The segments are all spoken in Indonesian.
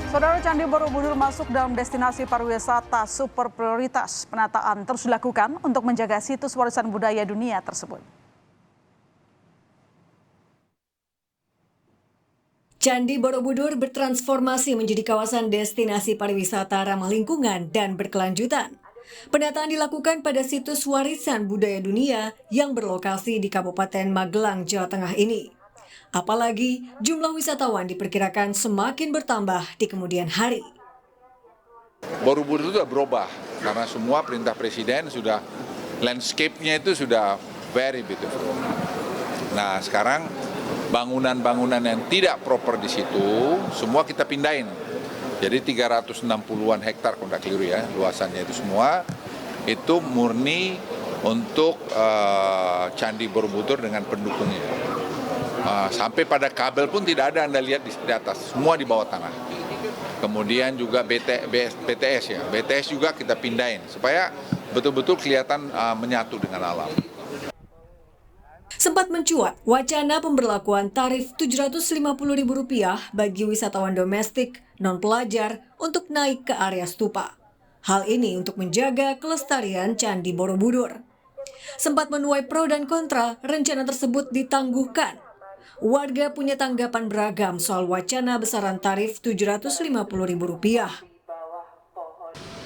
Saudara, Candi Borobudur masuk dalam destinasi pariwisata super prioritas. Penataan terus dilakukan untuk menjaga situs warisan budaya dunia tersebut. Candi Borobudur bertransformasi menjadi kawasan destinasi pariwisata ramah lingkungan dan berkelanjutan. Penataan dilakukan pada situs warisan budaya dunia yang berlokasi di Kabupaten Magelang, Jawa Tengah ini. Apalagi jumlah wisatawan diperkirakan semakin bertambah di kemudian hari. Borobudur itu sudah berubah karena semua perintah presiden sudah landscape-nya itu sudah very beautiful. Nah, sekarang bangunan-bangunan yang tidak proper di situ semua kita pindahin. Jadi 360-an hektar kalau tidak keliru ya, luasannya itu semua itu murni untuk Candi Borobudur dengan pendukungnya. Sampai pada kabel pun tidak ada Anda lihat di atas, semua di bawah tanah. Kemudian juga BTS ya, BTS juga kita pindahin supaya betul-betul kelihatan menyatu dengan alam. Sempat mencuat wacana pemberlakuan tarif Rp750.000 bagi wisatawan domestik non-pelajar untuk naik ke area stupa. Hal ini untuk menjaga kelestarian Candi Borobudur. Sempat menuai pro dan kontra, rencana tersebut ditangguhkan. Warga punya tanggapan beragam soal wacana besaran tarif Rp750.000.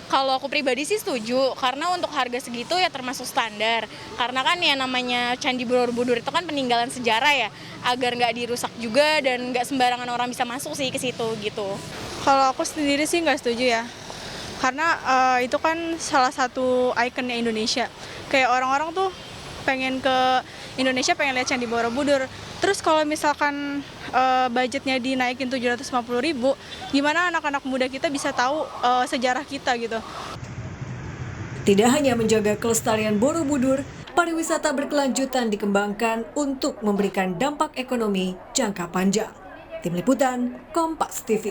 Kalau aku pribadi sih setuju, karena untuk harga segitu ya termasuk standar. Karena kan ya namanya Candi Borobudur itu kan peninggalan sejarah ya, agar nggak dirusak juga dan nggak sembarangan orang bisa masuk sih ke situ gitu. Kalau aku sendiri sih nggak setuju ya, karena itu kan salah satu ikonnya Indonesia. Kayak orang-orang tuh pengen ke Indonesia, pengen lihat Candi Borobudur. Terus kalau misalkan budgetnya dinaikin 750.000, gimana anak-anak muda kita bisa tahu sejarah kita gitu. Tidak hanya menjaga kelestarian Borobudur, pariwisata berkelanjutan dikembangkan untuk memberikan dampak ekonomi jangka panjang. Tim Liputan, Kompas TV.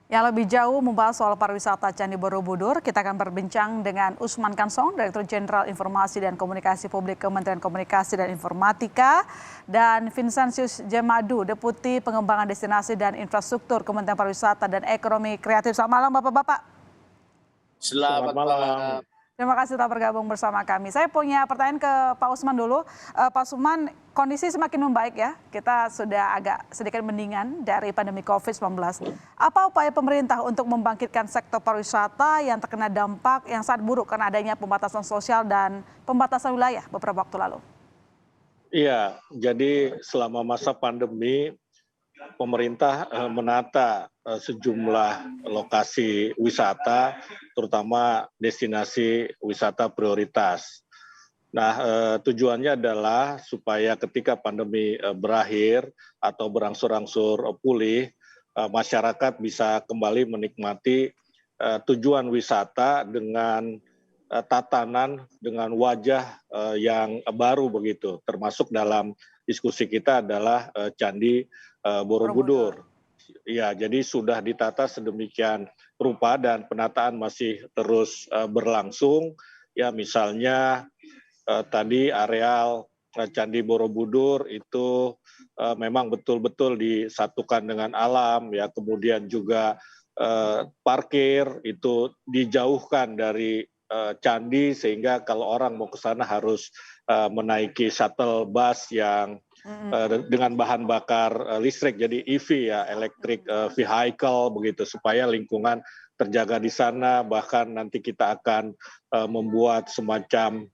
Yang lebih jauh membahas soal pariwisata Candi Borobudur, kita akan berbincang dengan Usman Kansong, Direktur Jenderal Informasi dan Komunikasi Publik Kementerian Komunikasi dan Informatika, dan Vincentius Jemadu, Deputi Pengembangan Destinasi dan Infrastruktur Kementerian Pariwisata dan Ekonomi Kreatif. Selamat malam Bapak-Bapak. Selamat malam. Terima kasih telah bergabung bersama kami. Saya punya pertanyaan ke Pak Usman dulu. Pak Usman, kondisi semakin membaik ya. Kita sudah agak sedikit mendingan dari pandemi COVID-19. Apa upaya pemerintah untuk membangkitkan sektor pariwisata yang terkena dampak yang sangat buruk karena adanya pembatasan sosial dan pembatasan wilayah beberapa waktu lalu? Iya, jadi selama masa pandemi, pemerintah menata sejumlah lokasi wisata, terutama destinasi wisata prioritas. Nah, tujuannya adalah supaya ketika pandemi berakhir atau berangsur-angsur pulih, masyarakat bisa kembali menikmati tujuan wisata dengan tatanan, dengan wajah yang baru begitu. Termasuk dalam diskusi kita adalah Candi Borobudur. Ya, jadi sudah ditata sedemikian rupa dan penataan masih terus berlangsung. Ya, misalnya tadi areal Candi Borobudur itu memang betul-betul disatukan dengan alam, ya. Kemudian juga parkir itu dijauhkan dari candi sehingga kalau orang mau ke sana harus menaiki shuttle bus yang dengan bahan bakar listrik, jadi EV ya, electric vehicle begitu, supaya lingkungan terjaga di sana. Bahkan nanti kita akan membuat semacam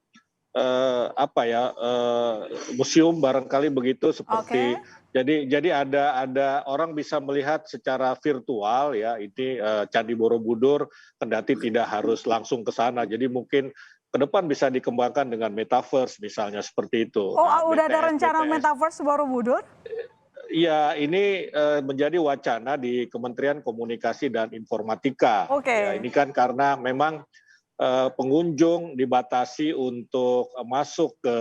museum barangkali begitu, seperti jadi ada orang bisa melihat secara virtual ya ini Candi Borobudur, kendati tidak harus langsung ke sana. Jadi mungkin ke depan bisa dikembangkan dengan metaverse misalnya, seperti itu. Oh, udah ada rencana metaverse Borobudur? Iya, ini menjadi wacana di Kementerian Komunikasi dan Informatika. Ya, ini kan karena memang pengunjung dibatasi untuk masuk ke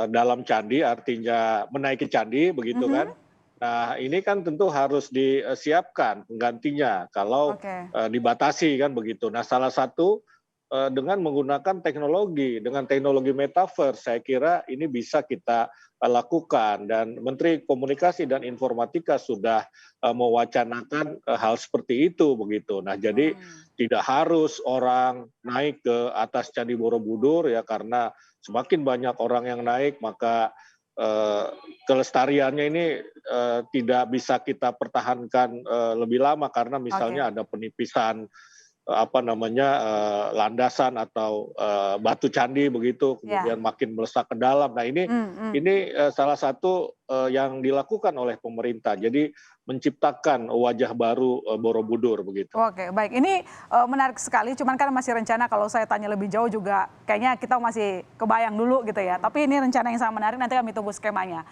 dalam candi, artinya menaiki candi, begitu kan. Nah, ini kan tentu harus disiapkan penggantinya kalau dibatasi kan begitu. Nah, salah satu dengan menggunakan dengan teknologi metaverse, saya kira ini bisa kita lakukan dan Menteri Komunikasi dan Informatika sudah mewacanakan hal seperti itu begitu. Nah, jadi tidak harus orang naik ke atas Candi Borobudur ya, karena semakin banyak orang yang naik maka kelestariannya ini tidak bisa kita pertahankan lebih lama karena misalnya ada penipisan landasan atau batu candi begitu, kemudian makin melesak ke dalam. Nah ini salah satu yang dilakukan oleh pemerintah. Jadi menciptakan wajah baru Borobudur begitu. Oke, baik. Ini menarik sekali. Cuman kan masih rencana kalau saya tanya lebih jauh juga kayaknya kita masih kebayang dulu gitu ya. Tapi ini rencana yang sangat menarik. Nanti kami tunggu skemanya.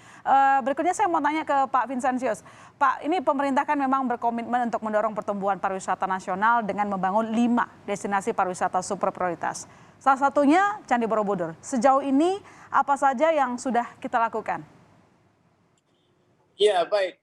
Berikutnya saya mau tanya ke Pak Vincentius. Pak, ini pemerintah kan memang berkomitmen untuk mendorong pertumbuhan pariwisata nasional dengan membangun 5 destinasi pariwisata super prioritas. Salah satunya Candi Borobudur. Sejauh ini apa saja yang sudah kita lakukan? Ya, baik.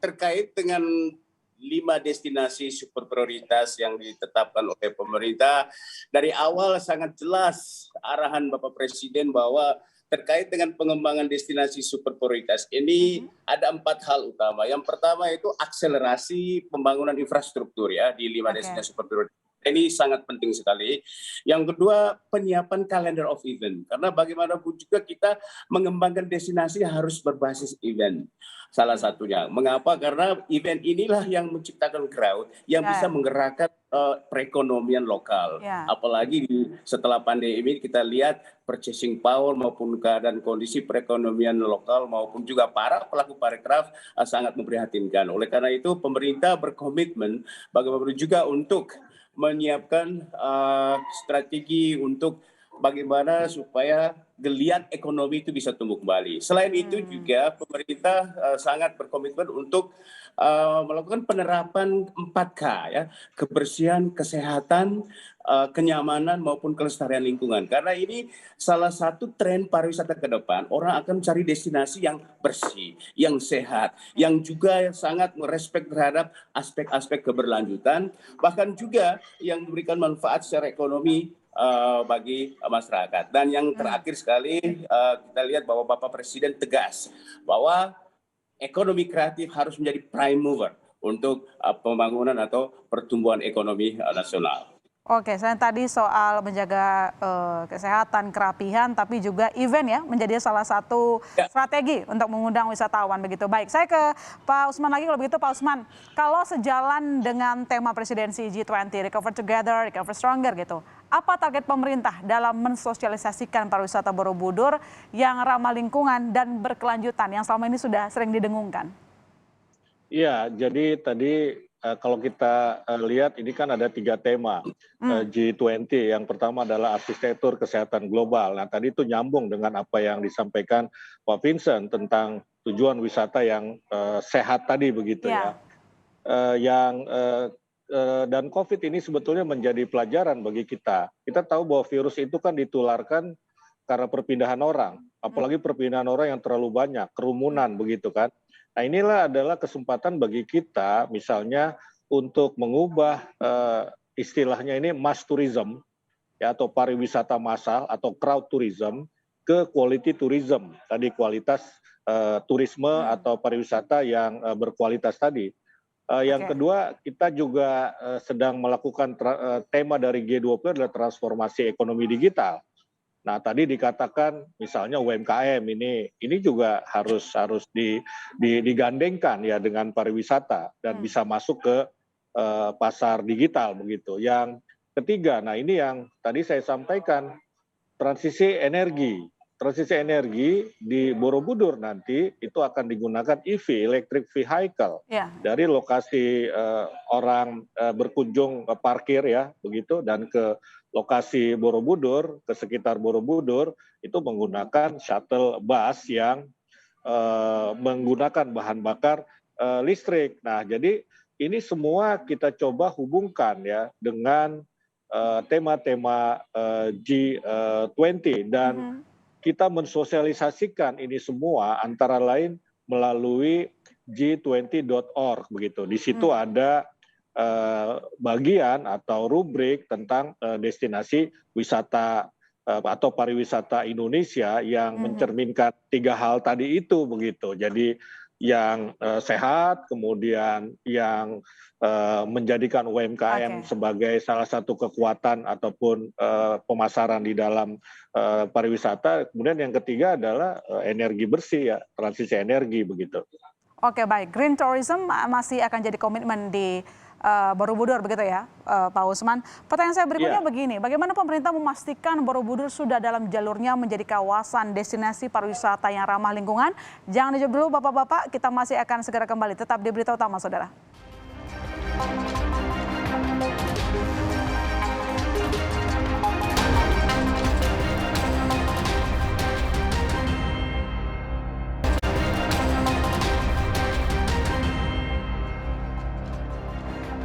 Terkait dengan 5 destinasi super prioritas yang ditetapkan oleh pemerintah, dari awal sangat jelas arahan Bapak Presiden bahwa terkait dengan pengembangan destinasi super prioritas ini ada 4 hal utama. Yang pertama itu akselerasi pembangunan infrastruktur ya di 5 destinasi super prioritas. Ini sangat penting sekali. Yang kedua, penyiapan calendar of event. Karena bagaimanapun juga kita mengembangkan destinasi harus berbasis event. Salah satunya. Mengapa? Karena event inilah yang menciptakan crowd, yang bisa menggerakkan perekonomian lokal. Apalagi setelah pandemi ini kita lihat purchasing power maupun keadaan kondisi perekonomian lokal maupun juga para pelaku parekraf sangat memprihatinkan. Oleh karena itu pemerintah berkomitmen bagaimana juga untuk menyiapkan strategi untuk bagaimana supaya geliat ekonomi itu bisa tumbuh kembali. Selain itu juga pemerintah sangat berkomitmen untuk melakukan penerapan 4K ya, kebersihan, kesehatan, kenyamanan maupun kelestarian lingkungan. Karena ini salah satu tren pariwisata ke depan, orang akan mencari destinasi yang bersih, yang sehat, yang juga sangat merespek terhadap aspek-aspek keberlanjutan, bahkan juga yang memberikan manfaat secara ekonomi bagi masyarakat. Dan yang terakhir sekali kita lihat bahwa Bapak Presiden tegas bahwa ekonomi kreatif harus menjadi prime mover untuk pembangunan atau pertumbuhan ekonomi nasional. Oke, saya tadi soal menjaga kesehatan, kerapihan, tapi juga event ya menjadi salah satu strategi untuk mengundang wisatawan begitu. Baik, saya ke Pak Usman lagi kalau begitu. Pak Usman, kalau sejalan dengan tema presidensi G20, Recover Together, Recover Stronger gitu, apa target pemerintah dalam mensosialisasikan pariwisata Borobudur yang ramah lingkungan dan berkelanjutan yang selama ini sudah sering didengungkan? Iya, jadi tadi kalau kita lihat ini kan ada 3 tema G20. Yang pertama adalah arsitektur kesehatan global. Nah tadi itu nyambung dengan apa yang disampaikan Pak Vincent tentang tujuan wisata yang sehat tadi begitu ya. Dan COVID ini sebetulnya menjadi pelajaran bagi kita. Kita tahu bahwa virus itu kan ditularkan karena perpindahan orang, apalagi perpindahan orang yang terlalu banyak, kerumunan begitu kan. Nah inilah adalah kesempatan bagi kita misalnya untuk mengubah istilahnya ini mass tourism ya, atau pariwisata massal atau crowd tourism ke quality tourism, tadi kualitas turisme atau pariwisata yang berkualitas tadi. Yang kedua, kita juga sedang melakukan tema dari G20 adalah transformasi ekonomi digital. Nah, tadi dikatakan misalnya UMKM ini juga harus digandengkan ya dengan pariwisata dan bisa masuk ke pasar digital begitu. Yang ketiga, nah ini yang tadi saya sampaikan, transisi energi. Transisi energi di Borobudur nanti itu akan digunakan EV, electric vehicle, dari lokasi orang berkunjung parkir ya begitu, dan ke lokasi Borobudur, ke sekitar Borobudur itu menggunakan shuttle bus yang menggunakan bahan bakar listrik. Nah, jadi ini semua kita coba hubungkan ya dengan tema-tema G20 dan kita mensosialisasikan ini semua antara lain melalui G20.org begitu. Di situ ada bagian atau rubrik tentang destinasi wisata atau pariwisata Indonesia yang mencerminkan 3 hal tadi itu begitu. Jadi yang sehat, kemudian yang menjadikan UMKM sebagai salah satu kekuatan ataupun pemasaran di dalam pariwisata. Kemudian yang ketiga adalah energi bersih ya, transisi energi begitu. Oke, baik. Green tourism masih akan jadi komitmen di Borobudur begitu ya, Pak Usman. Pertanyaan saya berikutnya begini, bagaimana pemerintah memastikan Borobudur sudah dalam jalurnya menjadi kawasan destinasi pariwisata yang ramah lingkungan? Jangan dijawab dulu Bapak-Bapak, kita masih akan segera kembali. Tetap di Berita Utama, Saudara.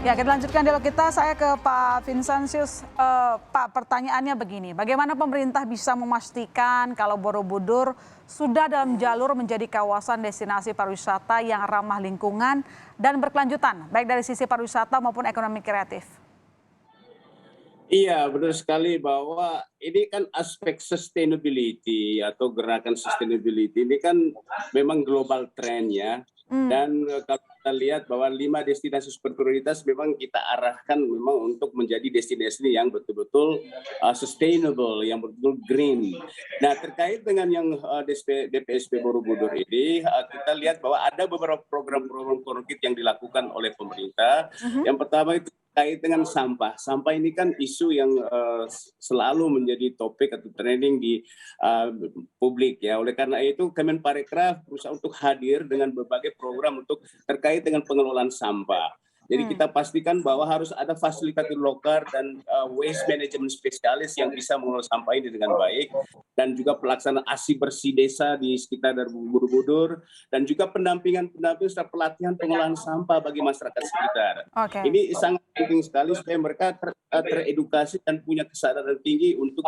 Ya, kita lanjutkan dialog kita. Saya ke Pak Vincentius. Pak, pertanyaannya begini, bagaimana pemerintah bisa memastikan kalau Borobudur sudah dalam jalur menjadi kawasan destinasi pariwisata yang ramah lingkungan dan berkelanjutan, baik dari sisi pariwisata maupun ekonomi kreatif? Iya, benar sekali bahwa ini kan aspek sustainability atau gerakan sustainability ini kan memang global trend ya. Dan kalau kita lihat bahwa 5 destinasi super prioritas memang kita arahkan memang untuk menjadi destinasi yang betul-betul sustainable, yang betul-betul green. Nah, terkait dengan yang DPSP Borobudur ini, kita lihat bahwa ada beberapa program-program konkret yang dilakukan oleh pemerintah. Yang pertama itu terkait dengan sampah. Sampah ini kan isu yang selalu menjadi topik atau trending di publik ya. Oleh karena itu Kemenparekraf berusaha untuk hadir dengan berbagai program untuk terkait dengan pengelolaan sampah. Jadi kita pastikan bahwa harus ada fasilitator lokal dan waste management spesialis yang bisa mengelola sampah ini dengan baik, dan juga pelaksanaan ASI bersih desa di sekitar Borobudur, dan juga pendampingan serta pelatihan pengolahan sampah bagi masyarakat sekitar. Ini sangat penting sekali supaya mereka teredukasi dan punya kesadaran tinggi untuk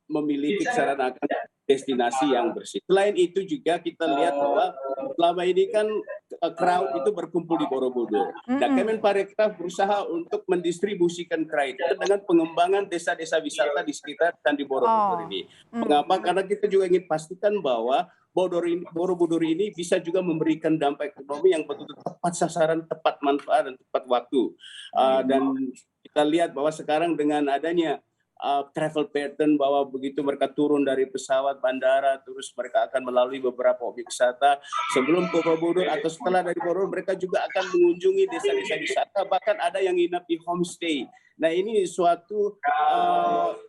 memiliki kesadaran akan destinasi yang bersih. Selain itu juga kita lihat bahwa selama ini kan crowd itu berkumpul di Borobudur. Nah, Kemenparekraf berusaha untuk mendistribusikan crowd itu dengan pengembangan desa-desa wisata di sekitar Candi Borobudur ini. Mengapa? Karena kita juga ingin pastikan bahwa Borobudur ini bisa juga memberikan dampak ekonomi yang betul-betul tepat sasaran, tepat manfaat, dan tepat waktu. Dan kita lihat bahwa sekarang dengan adanya travel pattern bahwa begitu mereka turun dari pesawat bandara, terus mereka akan melalui beberapa objek wisata sebelum ke Borobudur atau setelah dari Borobudur, mereka juga akan mengunjungi desa-desa wisata, bahkan ada yang nginap di homestay. Nah, ini suatu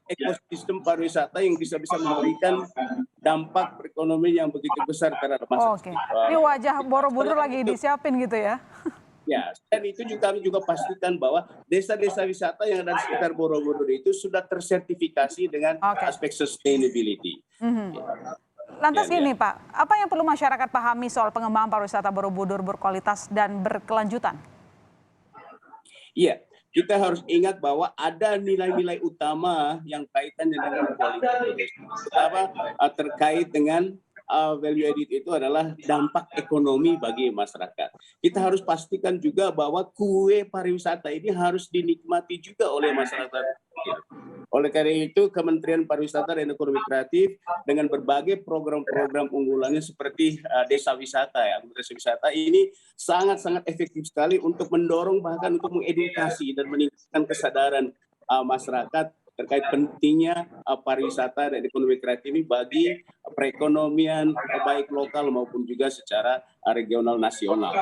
ekosistem pariwisata yang bisa memberikan dampak perekonomian yang begitu besar terhadap masyarakat. Ini wajah Borobudur lagi disiapin gitu ya? Ya, dan itu juga kami juga pastikan bahwa desa-desa wisata yang ada di sekitar Borobudur itu sudah tersertifikasi dengan aspek sustainability. Lantas gini Pak, apa yang perlu masyarakat pahami soal pengembangan pariwisata Borobudur berkualitas dan berkelanjutan? Iya, kita harus ingat bahwa ada nilai-nilai utama yang kaitannya dengan kualitas. Pertama, terkait dengan value added itu adalah dampak ekonomi bagi masyarakat. Kita harus pastikan juga bahwa kue pariwisata ini harus dinikmati juga oleh masyarakat. Oleh karena itu, Kementerian Pariwisata dan Ekonomi Kreatif dengan berbagai program-program unggulannya seperti desa wisata ya, desa wisata ini sangat-sangat efektif sekali untuk mendorong bahkan untuk mengedukasi dan meningkatkan kesadaran masyarakat terkait pentingnya pariwisata dan ekonomi kreatif ini bagi perekonomian baik lokal maupun juga secara regional nasional.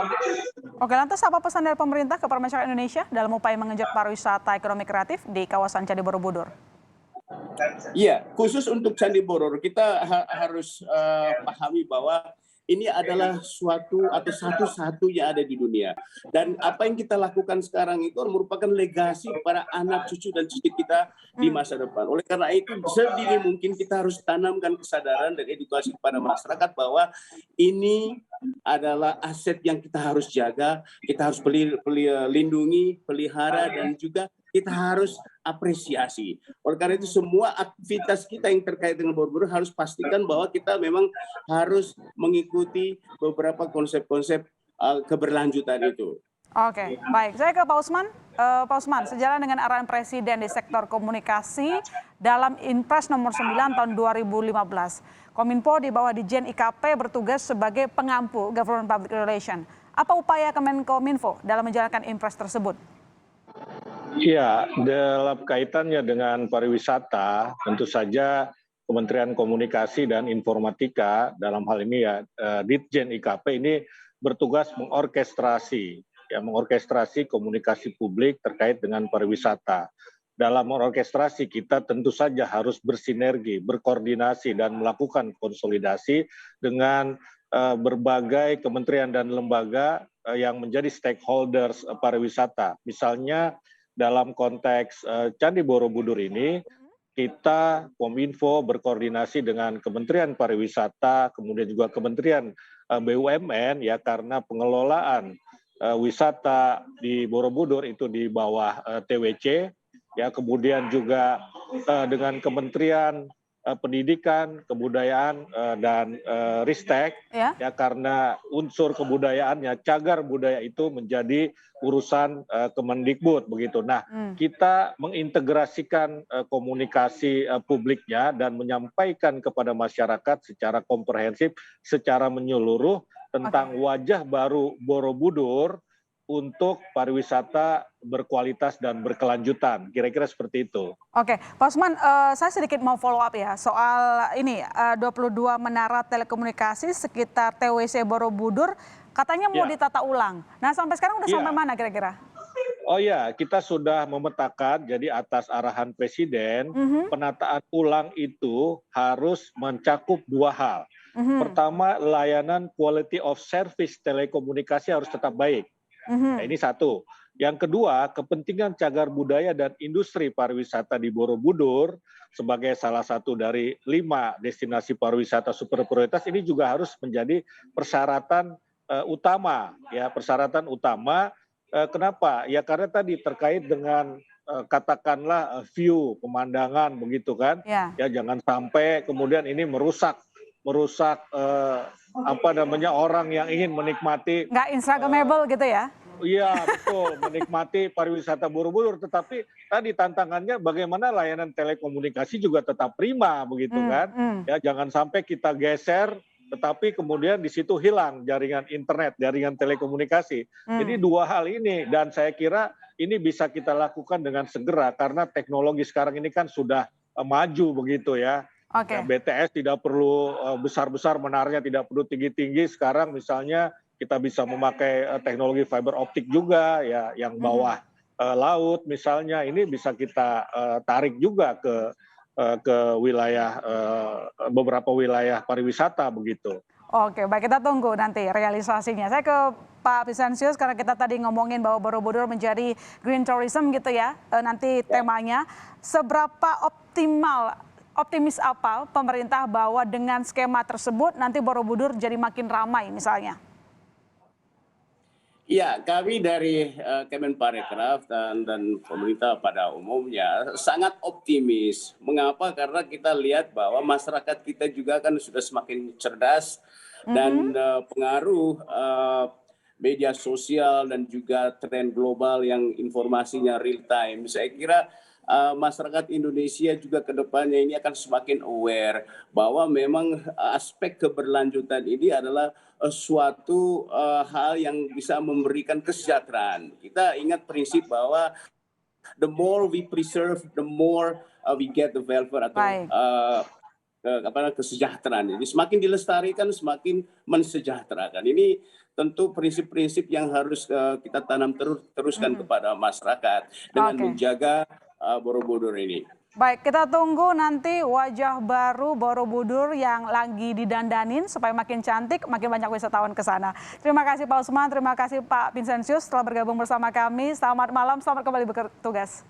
Oke, lantas apa pesan dari pemerintah kepada masyarakat Indonesia dalam upaya mengenjot pariwisata ekonomi kreatif di kawasan Candi Borobudur? Iya, khusus untuk Candi Borobudur kita harus pahami bahwa ini adalah suatu atau satu-satunya ada di dunia. Dan apa yang kita lakukan sekarang itu merupakan legasi para anak, cucu, dan cucu kita di masa depan. Oleh karena itu, sedini mungkin kita harus tanamkan kesadaran dan edukasi kepada masyarakat bahwa ini adalah aset yang kita harus jaga, kita harus lindungi, pelihara, dan juga kita harus apresiasi. Oleh karena itu semua aktivitas kita yang terkait dengan Borobudur harus pastikan bahwa kita memang harus mengikuti beberapa konsep-konsep keberlanjutan itu. Oke, baik. Saya ke Pak Usman. Pak Usman, sejalan dengan arahan Presiden di sektor komunikasi dalam Inpres nomor 9 tahun 2015, Kominfo di bawah Ditjen IKP bertugas sebagai pengampu Government Public Relation. Apa upaya Kemenkominfo dalam menjalankan Inpres tersebut? Ya, dalam kaitannya dengan pariwisata, tentu saja Kementerian Komunikasi dan Informatika dalam hal ini ya Ditjen IKP ini bertugas mengorkestrasi komunikasi publik terkait dengan pariwisata. Dalam mengorkestrasi kita tentu saja harus bersinergi, berkoordinasi dan melakukan konsolidasi dengan berbagai kementerian dan lembaga yang menjadi stakeholders pariwisata. Misalnya dalam konteks Candi Borobudur ini, kita Kominfo berkoordinasi dengan Kementerian Pariwisata, kemudian juga Kementerian BUMN ya karena pengelolaan wisata di Borobudur itu di bawah TWC, ya kemudian juga dengan Kementerian Pendidikan, Kebudayaan dan Ristek, ya karena unsur kebudayaannya, cagar budaya itu menjadi urusan Kemendikbud begitu. Nah, kita mengintegrasikan komunikasi publiknya dan menyampaikan kepada masyarakat secara komprehensif, secara menyeluruh tentang wajah baru Borobudur untuk pariwisata berkualitas dan berkelanjutan. Kira-kira seperti itu. Oke, Pak Usman, saya sedikit mau follow up ya soal ini 22 menara telekomunikasi sekitar TWC Borobudur katanya mau ditata ulang. Nah, sampai sekarang udah sampai mana kira-kira? Oh ya, kita sudah memetakan jadi atas arahan Presiden, penataan ulang itu harus mencakup dua hal. Pertama, layanan quality of service telekomunikasi harus tetap baik. Nah, ini satu. Yang kedua, kepentingan cagar budaya dan industri pariwisata di Borobudur sebagai salah satu dari 5 destinasi pariwisata super prioritas ini juga harus menjadi persyaratan utama. Ya, persyaratan utama. Kenapa? Ya karena tadi terkait dengan katakanlah view, pemandangan begitu kan. Ya jangan sampai kemudian ini merusak orang yang ingin menikmati nggak instagramable gitu ya? Iya betul, menikmati pariwisata Borobudur, tetapi tadi tantangannya bagaimana layanan telekomunikasi juga tetap prima begitu kan? Ya jangan sampai kita geser, tetapi kemudian di situ hilang jaringan internet, jaringan telekomunikasi. Jadi dua hal ini dan saya kira ini bisa kita lakukan dengan segera karena teknologi sekarang ini kan sudah maju begitu ya. Ya, BTS tidak perlu besar-besar menaranya, tidak perlu tinggi-tinggi. Sekarang misalnya kita bisa memakai teknologi fiber optik juga, ya, yang bawah laut misalnya. Ini bisa kita tarik juga ke wilayah beberapa wilayah pariwisata begitu. Oke, baik kita tunggu nanti realisasinya. Saya ke Pak Vincenzius karena kita tadi ngomongin bahwa Borobudur menjadi green tourism gitu ya. Nanti temanya seberapa optimis apa pemerintah bahwa dengan skema tersebut nanti Borobudur jadi makin ramai misalnya? Ya, kami dari Kemenparekraf dan pemerintah pada umumnya sangat optimis. Mengapa? Karena kita lihat bahwa masyarakat kita juga kan sudah semakin cerdas dan pengaruh media sosial dan juga tren global yang informasinya real time. Saya kira masyarakat Indonesia juga ke depannya ini akan semakin aware bahwa memang aspek keberlanjutan ini adalah suatu hal yang bisa memberikan kesejahteraan. Kita ingat prinsip bahwa the more we preserve, the more we get the welfare atau kesejahteraan. Jadi semakin dilestarikan, semakin mensejahterakan. Ini tentu prinsip-prinsip yang harus kita tanam teruskan kepada masyarakat dengan menjaga Borobudur ini. Baik, kita tunggu nanti wajah baru Borobudur yang lagi didandanin supaya makin cantik, makin banyak wisatawan ke sana. Terima kasih Pak Usman, terima kasih Pak Vincenzius telah bergabung bersama kami. Selamat malam, selamat kembali bertugas.